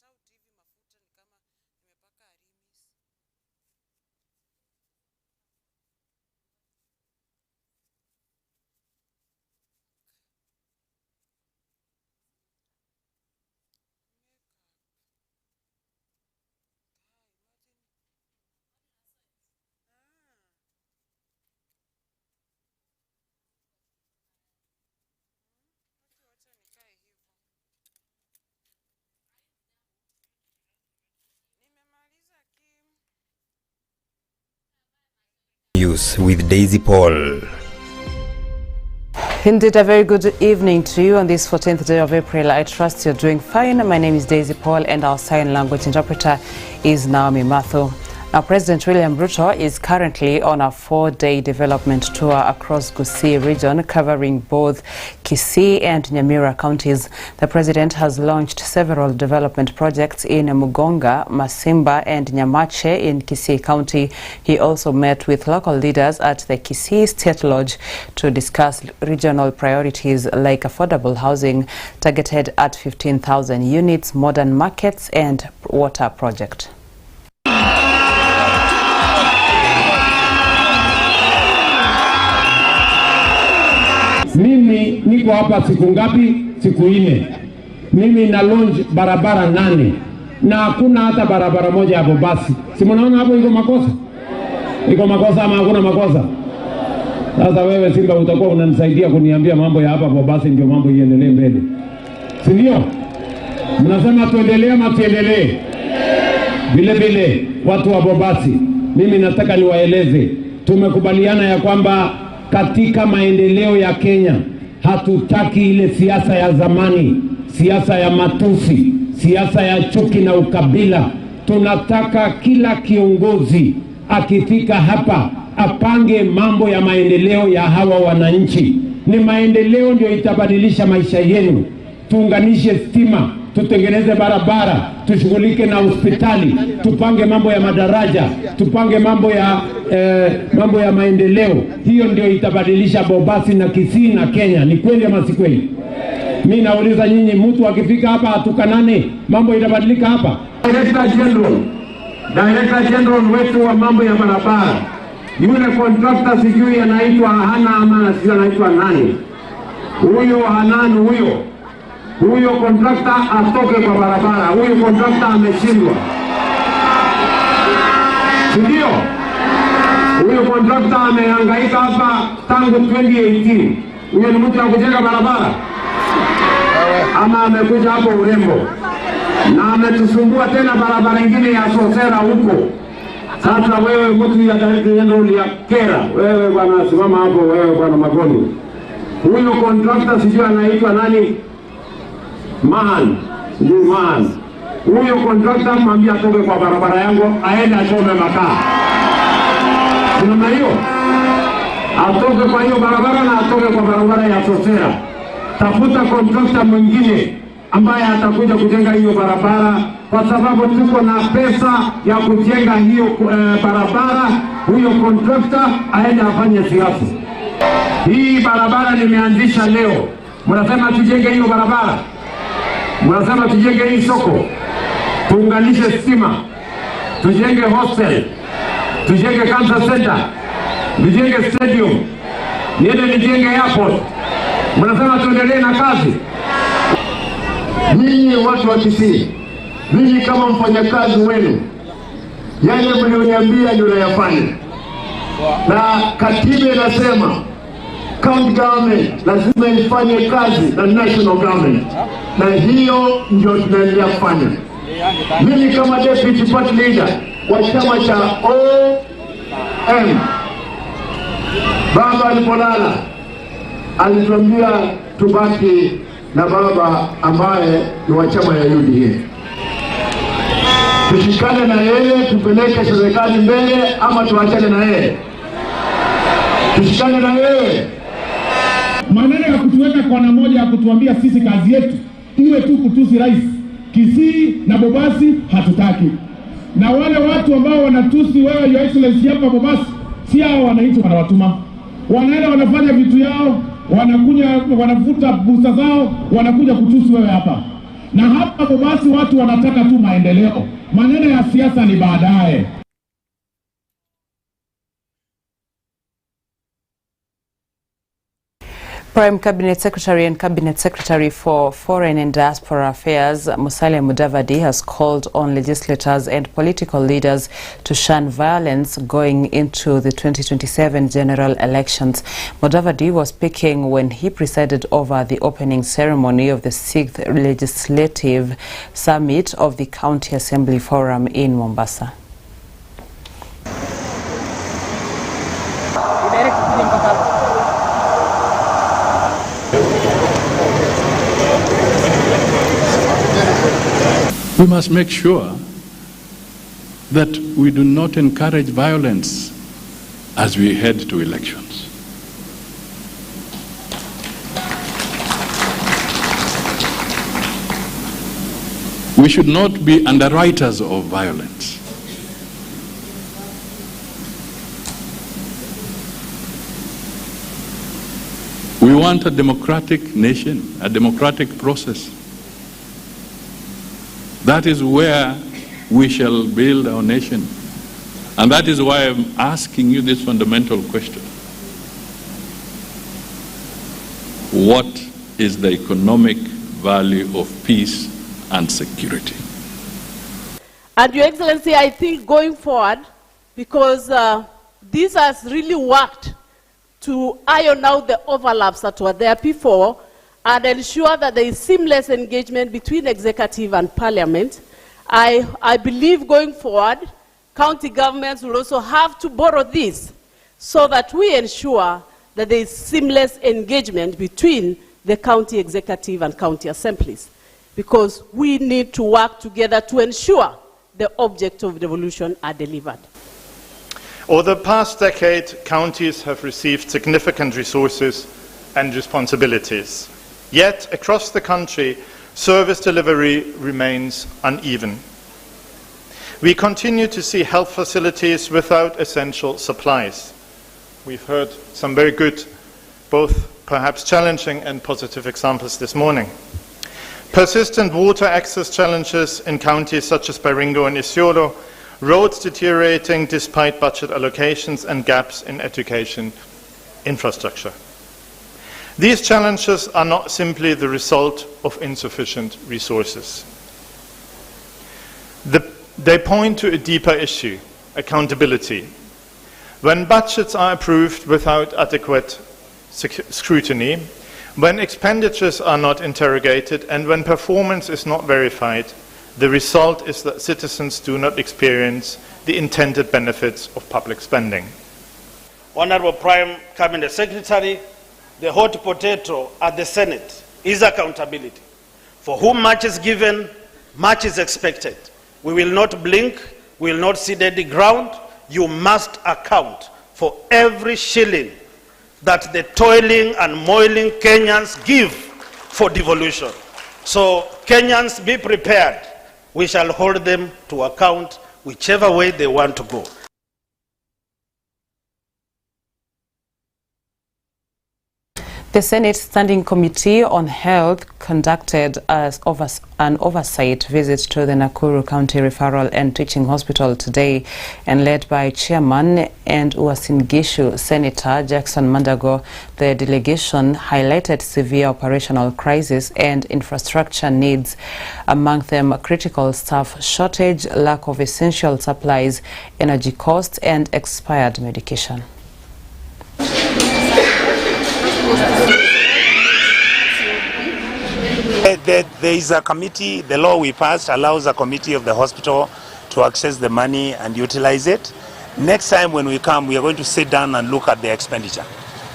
shout hivi mafuta ni kama nimepaka Arimis. News with Daisy Paul. Indeed, a very good evening to you on this 14th day of April. I trust you're doing fine. My name is Daisy Paul and our sign language interpreter is Naomi Mathu. Now, President William Ruto is currently on a 4-day development tour across Gusii region, covering both Kisii and Nyamira counties. The president has launched several development projects in Mugonga, Masimba and Nyamache in Kisii County. He also met with local leaders at the Kisii State Lodge to discuss regional priorities like affordable housing targeted at 15,000 units, modern markets and water project. Mimi niko hapa siku ngapi? Siku 4. Mimi na launch barabara 8 na hakuna hata barabara moja hapo basi. Si mnaona hapo iko makosa? Iko makosa ama hakuna makosa? Sasa wewe Simba utakuwa unanisaidia kuniambia mambo ya hapa basi ndio mambo iendelee mbele. Si ndio? Mnasema tuendelee ama tuendelee? Vile vile watu wa Bobasi, mimi nataka niwaeleze, tumekubaliana ya kwamba katika maendeleo ya Kenya hatutaki ile siasa ya zamani, siasa ya matusi, siasa ya chuki na ukabila. Tunataka kila kiongozi akifika hapa apange mambo ya maendeleo ya hawa wananchi. Ni maendeleo ndio itabadilisha maisha yenu. Tuunganishe stima, tutengeneze barabara, tushughulike na hospitali, tupange mambo ya madaraja, tupange mambo ya maendeleo. Hiyo ndio itabadilisha Bobasi na Kisii na Kenya. Ni kweli ama si kweli? Mimi nauliza nyinyi, mtu akifika hapa atukanane, mambo itabadilika hapa? Director General wetu wa mambo ya barabara, yule contractor sijui anaitwa Hana ama sijui anaitwa nani, huyo Hanan huyo contractor atoke kwa barabara. Huyo contractor ameshindwa. Ndio. Huyo contractor amehangaika hapa tangu 2018. Huyo ni mtu wa kujenga barabara ama amekuja hapo urembo? Na ametusumbua tena barabara nyingine ya Sosera huko. Sasa wewe mtu ya Director ya Kera, wewe bwana simama hapo, wewe bwana Magoni. Huyo contractor sijui anaitwa nani? Man. Huyo contractor mwambie atoke kwa barabara yangu, aende achome makaa. Kuna hiyo? Atoke kwa hiyo barabara na atoke kwa barabara ya Sosera. Tafuta contractor mwingine ambaye atakuja kujenga hiyo barabara, kwa sababu tuko na pesa ya kujenga hiyo barabara. Huyo contractor aende afanye siasa. Hii barabara nimeanzisha leo. Mnasema tujenge hiyo barabara? Mnasema tujenge hii soko? Tuunganishe stima, tujenge hostel, tujenge cancer center, tujenge stadium, nijenge airport. Mnasema tuendelee na kazi? Ninyi watu wa Kisii, ninyi kama mfanyakazi wenu, yale mlioniambia ndio nayafanya. Na katiba inasema county government lazima ifanye kazi na national government, na hiyo ndio tunaendelea kufanya. Mimi kama deputy party leader wa chama cha OM, baba alipolala alituambia tubaki na baba ambaye ni wa chama ya UDA. Tushikane na yeye, tupeleke serikali mbele ama tuachane na yeye? Tushikane na yeye. Maneno ya kutuweka kwa na moja ya kutuambia sisi kazi yetu iwe tu kutusi rais. Kisii na Bobasi hatutaki. Na wale watu ambao wanatusi wewe your excellency hapa Bobasi, si hao wananchi wanawatuma. Wanaenda wanafanya vitu yao, wanakuja wanavuta busa zao, wanakuja kutusi wewe hapa. Na hapa basi watu wanataka tu maendeleo, maneno ya siasa ni baadaye. Prime Cabinet Secretary and Cabinet Secretary for Foreign and Diaspora Affairs, Musalia Mudavadi, has called on legislators and political leaders to shun violence going into the 2027 general elections. Mudavadi was speaking when he presided over the opening ceremony of the 6th Legislative Summit of the County Assembly Forum in Mombasa. We must make sure that we do not encourage violence as we head to elections. We should not be underwriters of violence. We want a democratic nation, a democratic process. That is where we shall build our nation. And that is why I'm asking you this fundamental question. What is the economic value of peace and security? And Your Excellency, I think going forward, because this has really worked to iron out the overlaps that were there before, and ensure that there is seamless engagement between executive and parliament. I believe going forward, county governments will also have to borrow this so that we ensure that there is seamless engagement between the county executive and county assemblies, because we need to work together to ensure the objects of devolution are delivered. Over the past decade, counties have received significant resources and responsibilities. Yet, across the country, service delivery remains uneven. We continue to see health facilities without essential supplies. We've heard some very good, both perhaps challenging and positive examples this morning. Persistent water access challenges in counties such as Baringo and Isiolo, roads deteriorating despite budget allocations, and gaps in education infrastructure. These challenges are not simply the result of insufficient resources. They point to a deeper issue: accountability. When budgets are approved without adequate scrutiny, when expenditures are not interrogated, and when performance is not verified, the result is that citizens do not experience the intended benefits of public spending. Honorable Prime Cabinet Secretary, the hot potato at the Senate is accountability. For whom much is given, much is expected. We will not blink, we will not see dead ground. You must account for every shilling that the toiling and moiling Kenyans give for devolution. So Kenyans, be prepared. We shall hold them to account whichever way they want to go. The Senate Standing Committee on Health conducted an oversight visit to the Nakuru County Referral and Teaching Hospital today, and led by Chairman and Uasin Gishu Senator Jackson Mandago. The delegation highlighted severe operational crisis and infrastructure needs, among them critical staff shortage, lack of essential supplies, energy costs, and expired medication. There is a committee. The law we passed allows a committee of the hospital to access the money and utilize it. Next time when we come, we are going to sit down and look at the expenditure.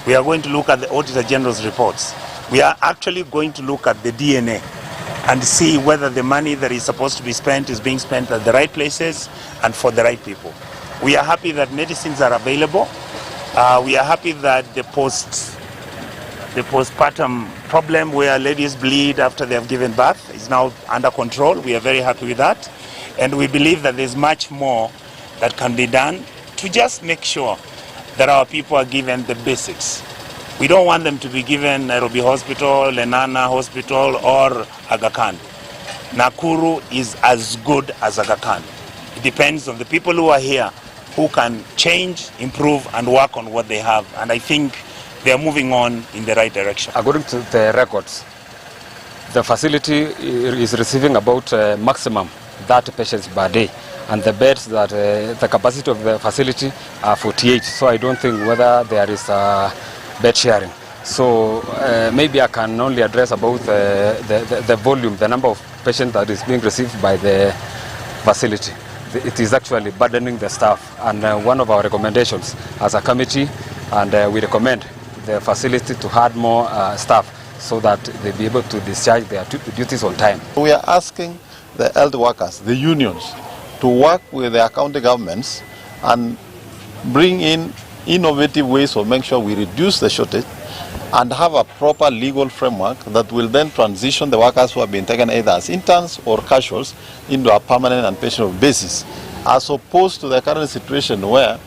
We are going to look at the Auditor General's reports. We are actually going to look at the DNA and see whether the money that is supposed to be spent is being spent at the right places and for the right people. We are happy that medicines are available. We are happy that the postpartum problem where ladies bleed after they have given birth is now under control. We are very happy with that. And we believe that there's much more that can be done to just make sure that our people are given the basics. We don't want them to be given Nairobi Hospital, Lenana Hospital, or Aga Khan. Nakuru is as good as Aga Khan. It depends on the people who are here who can change, improve, and work on what they have. And I think they are moving on in the right direction. According to the records, the facility is receiving about maximum 30 patients per day. And the beds that the capacity of the facility are 48. So I don't think whether there is bed sharing. So maybe I can only address about the volume, the number of patients that is being received by the facility. It is actually burdening the staff, and one of our recommendations as a committee, and we recommend the facility to add more staff so that they be able to discharge their duties on time. We are asking the health workers, the unions, to work with their county governments and bring in innovative ways of making sure we reduce the shortage and have a proper legal framework that will then transition the workers who have been taken either as interns or casuals into a permanent and pensionable basis, as opposed to the current situation where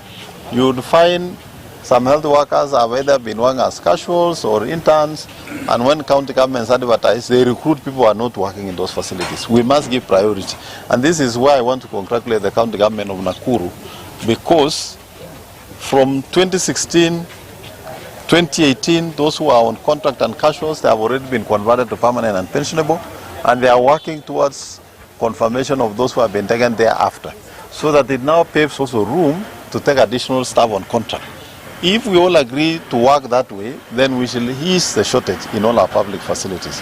you would find some health workers have either been working as casuals or interns, and when county governments advertise, they recruit people who are not working in those facilities. We must give priority. And this is why I want to congratulate the county government of Nakuru, because from 2016, 2018, those who are on contract and casuals, they have already been converted to permanent and pensionable, and they are working towards confirmation of those who have been taken thereafter, so that it now paves also room to take additional staff on contract. If we all agree to work that way, then we shall ease the shortage in all our public facilities.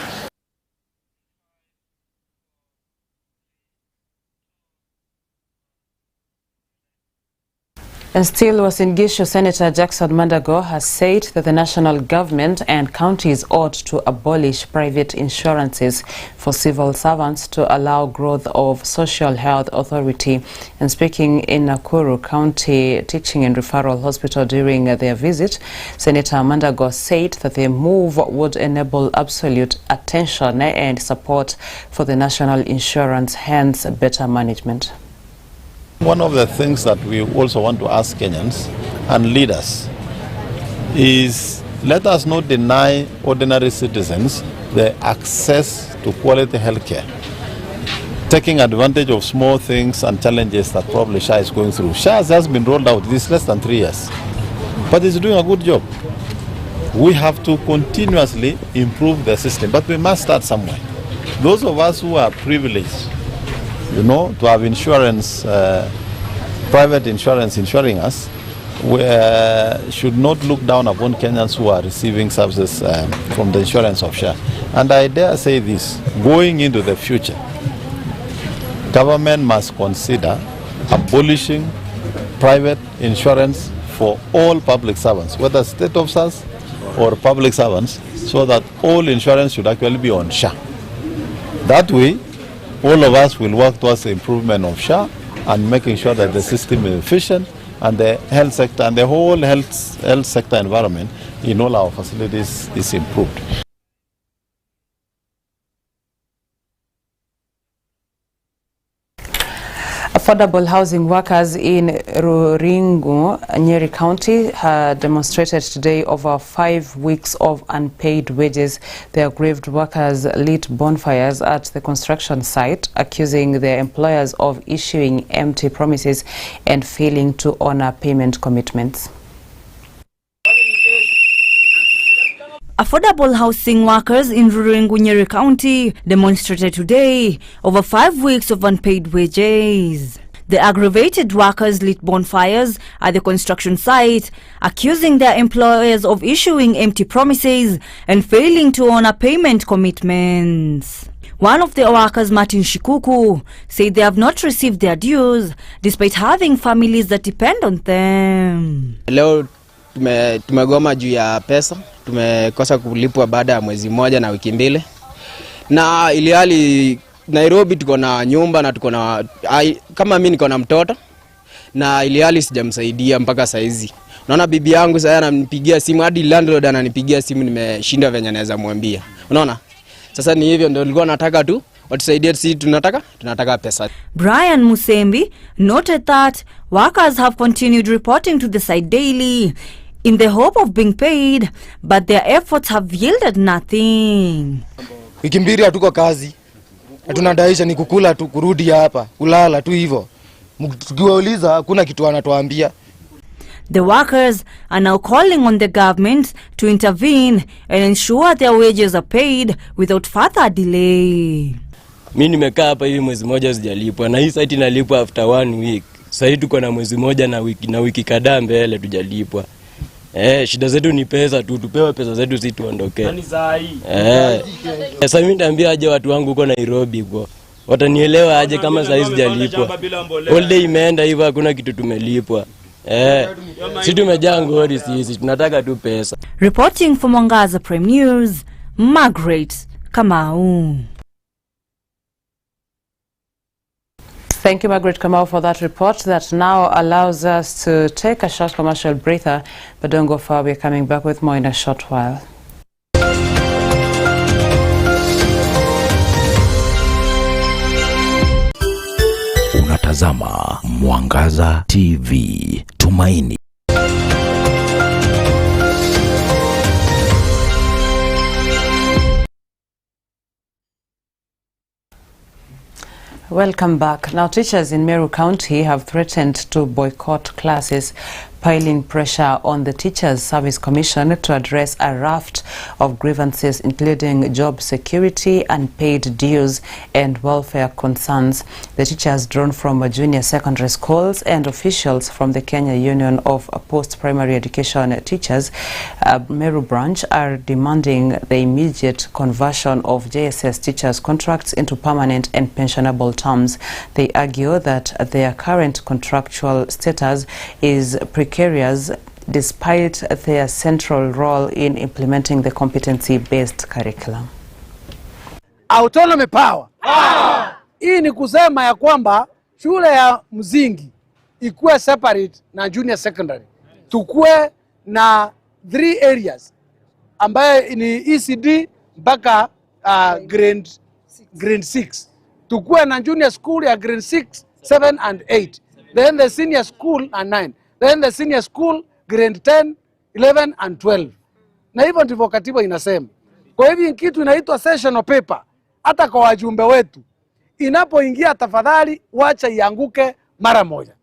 And still, Uasin Gishu Senator Jackson Mandago has said that the national government and counties ought to abolish private insurances for civil servants to allow growth of Social Health Authority. And speaking in Nakuru County Teaching and Referral Hospital during their visit, Senator Mandago said that the move would enable absolute attention and support for the national insurance, hence better management. One of the things that we also want to ask Kenyans and leaders is, let us not deny ordinary citizens the access to quality healthcare, taking advantage of small things and challenges that probably SHA is going through. SHA has been rolled out this less than 3 years, but it's doing a good job. We have to continuously improve the system, but we must start somewhere. Those of us who are privileged, to have insurance, private insurance insuring us, we should not look down upon Kenyans who are receiving services from the insurance of SHA. And I dare say this, going into the future, government must consider abolishing private insurance for all public servants, whether state officers or public servants, so that all insurance should actually be on SHA. That way, all of us will work towards the improvement of SHA and making sure that the system is efficient and the health sector and the whole health sector environment in all our facilities is improved. Affordable housing workers in Ruringu, Nyeri County, had demonstrated today over 5 weeks of unpaid wages. The aggrieved workers lit bonfires at the construction site, accusing their employers of issuing empty promises and failing to honor payment commitments. Affordable housing workers in Ruringu, Nyeri County demonstrated today over 5 weeks of unpaid wages. The aggravated workers lit bonfires at the construction site, accusing their employers of issuing empty promises and failing to honor payment commitments. One of the workers, Martin Shikuku, said they have not received their dues despite having families that depend on them. Leo tumegoma juu ya pesa. Tumekosa kulipwa baada ya mwezi mmoja na wiki mbili. Na iliali Nairobi tuko na nyumba na tuko na kama mimi niko na mtoto na iliali sijamsaidia mpaka saizi. Unaona bibi yangu sasa ananipigia simu, hadi landlord ananipigia simu, nimeshinda venye naweza muambia. Unaona? Sasa ni hivyo ndio nilikuwa nataka tu watusaidie, sisi tunataka pesa. Brian Musembi noted that workers have continued reporting to the site daily in the hope of being paid, but their efforts have yielded nothing. Wiki mbili hatuko kazi. tunadaisha ni kukula tu, kurudi hapa, kulala tu hivyo. Tukiwauliza hakuna kitu wanatuambia. The workers are now calling on the government to intervene and ensure their wages are paid without further delay. Mimi nimekaa hapa hivi mwezi mmoja sijalipwa, na hii site inalipwa after 1 week. Sasa hivi tuko na mwezi mmoja na wiki kadhaa mbele tujalipwa. Shida zetu ni pesa tu, tupewe pesa zetu si tuondoke. Nani saa hii? Sasa mimi ndaambia aje watu wangu huko Nairobi huko. Watanielewa aje kama saa hizi sijalipwa. All day imeenda hivyo hakuna kitu tumelipwa. Si tumejaa ngori sisi, tunataka tu pesa. Reporting for Mwangaza Prime News, Margaret Kamau. Thank you, Margaret Kamau, for that report that now allows us to take a short commercial breather, but don't go far. We're coming back with more in a short while. Unatazama Mwangaza TV, Tumaini. Welcome back. Now, teachers in Meru County have threatened to boycott classes, piling pressure on the Teachers Service Commission to address a raft of grievances, including job security, unpaid dues, and welfare concerns. The teachers, drawn from junior secondary schools, and officials from the Kenya Union of Post-Primary Education Teachers, Meru branch, are demanding the immediate conversion of JSS teachers' contracts into permanent and pensionable terms. They argue that their current contractual status is precarious despite their central role in implementing the competency-based curriculum. Autonomy power. Hii ni kusema ya kwamba shule ya msingi ikuwe separate na junior secondary. Tukue na 3 areas ambaye ni ECD mpaka grade 6. Tukue na junior school ya grade 6, 7 and 8. Then the senior school and 9. Then the senior school grade 10, 11 and 12. Na hivyo ndivyo katiba inasema. Kwa hivyo kitu inaitwa sessional paper, hata kwa wajumbe wetu, inapoingia tafadhali wacha ianguke mara moja.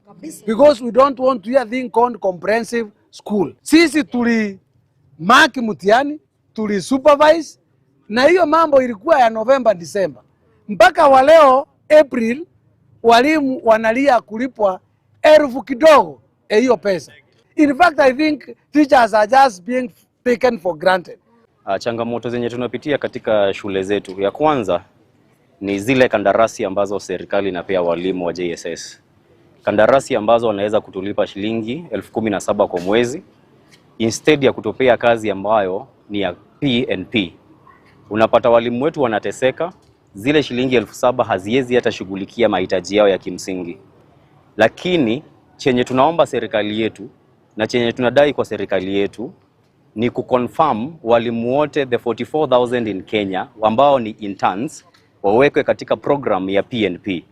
Because we don't want to hear thing called comprehensive school. Sisi tuli mark mtihani, tuli supervise, na hiyo mambo ilikuwa ya November, December. Mpaka wa leo April walimu wanalia kulipwa elfu kidogo hiyo pesa. In fact, I think teachers are just being taken for granted. Changamoto zenye tunapitia katika shule zetu, ya kwanza ni zile kandarasi ambazo serikali inapea walimu wa JSS. Kandarasi ambazo wanaweza kutulipa shilingi 17,000 kwa mwezi instead ya kutopea kazi ambayo ni ya P&P. Unapata walimu wetu wanateseka, zile shilingi 7,000 haziwezi hata shughulikia mahitaji yao ya kimsingi. Lakini chenye tunaomba serikali yetu na chenye tunadai kwa serikali yetu ni kuconfirm walimu wote the 44,000 in Kenya ambao ni interns wawekwe katika program ya P&P.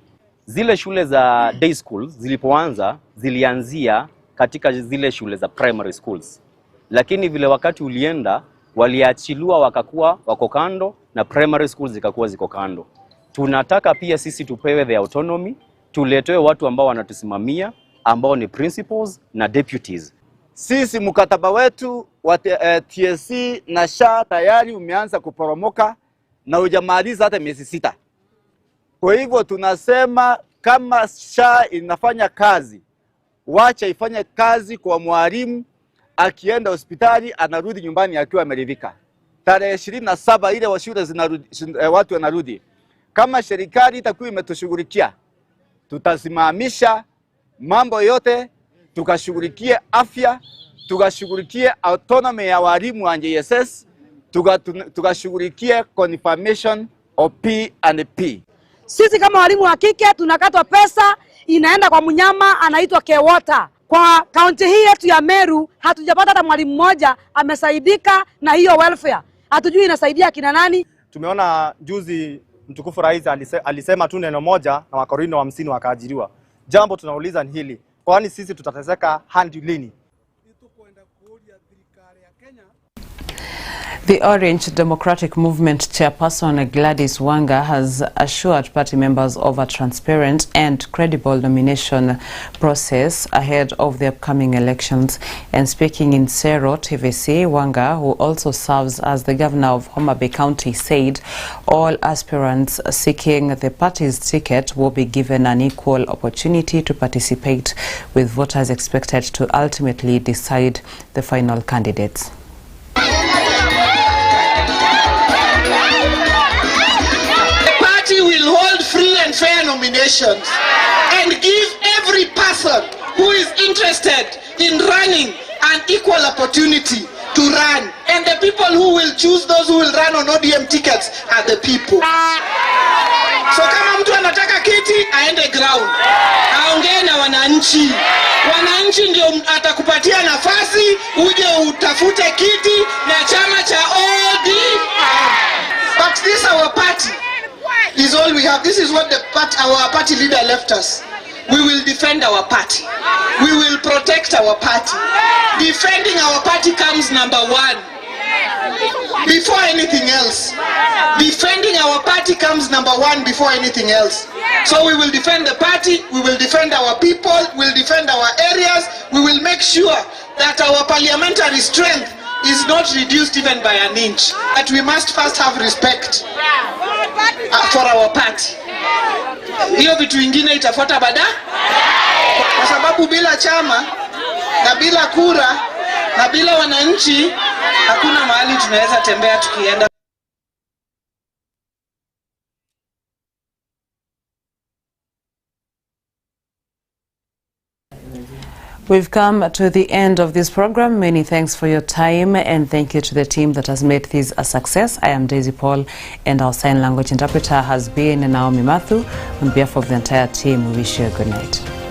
Zile shule za day schools zilipoanza zilianzia katika zile shule za primary schools. Lakini vile wakati ulienda waliachiliwa wakakuwa wako kando na primary schools zikakuwa ziko kando. Tunataka pia sisi tupewe the autonomy, tuletewe watu ambao wanatusimamia ambao ni principals na deputies. Sisi mkataba wetu wa TSC na SHA tayari umeanza kuporomoka na hujamaliza hata miezi 6. Kwa hivyo tunasema kama SHA inafanya kazi, wacha ifanye kazi kwa mwalimu akienda hospitali anarudi nyumbani akiwa ameridhika. Tarehe 27 ile wa shule zinarudi, watu wanarudi. Kama serikali itakuwa imetushughulikia, tutasimamisha mambo yote, tukashughulikie afya, tukashughulikie autonomy ya walimu wa JSS, tukashughulikie confirmation of P&P. Sisi kama walimu wa kike tunakatwa pesa inaenda kwa mnyama anaitwa Kewota. Kwa kaunti hii yetu ya Meru hatujapata hata mwalimu mmoja amesaidika na hiyo welfare. Hatujui inasaidia kina nani. Tumeona juzi mtukufu rais alisema tu neno moja na Wakorino 50 wakaajiriwa. Jambo tunauliza ni hili, kwani sisi tutateseka hadi lini? The Orange Democratic Movement chairperson Gladys Wanga has assured party members of a transparent and credible nomination process ahead of the upcoming elections. And speaking in Sero TVC, Wanga, who also serves as the governor of Homa Bay County, said all aspirants seeking the party's ticket will be given an equal opportunity to participate, with voters expected to ultimately decide the final candidates. Will hold free and fair nominations and give every person who is interested in running an equal opportunity to run, and the people who will choose those who will run on ODM tickets are the people. So kama mtu anataka kiti aende ground, aongee na wananchi. Wananchi ndio atakupatia nafasi uje utafute kiti na chama cha ODM. But this our party is all we have. This is what our party leader left us. We will defend our party. We will protect our party. Defending our party comes number one. Before anything else. Defending our party comes number one before anything else. So we will defend the party, we will defend our people, we will defend our areas, we will make sure that our parliamentary strength is not reduced even by an inch. That we must first have respect for our party. Hiyo vitu vingine itafuata baada, kwa sababu bila chama na bila kura na bila wananchi hakuna mahali tunaweza tembea tukienda. We've come to the end of this program. Many thanks for your time, and thank you to the team that has made this a success. I am Daisy Paul, and our sign language interpreter has been Naomi Matthew. On behalf of the entire team, we wish you a good night.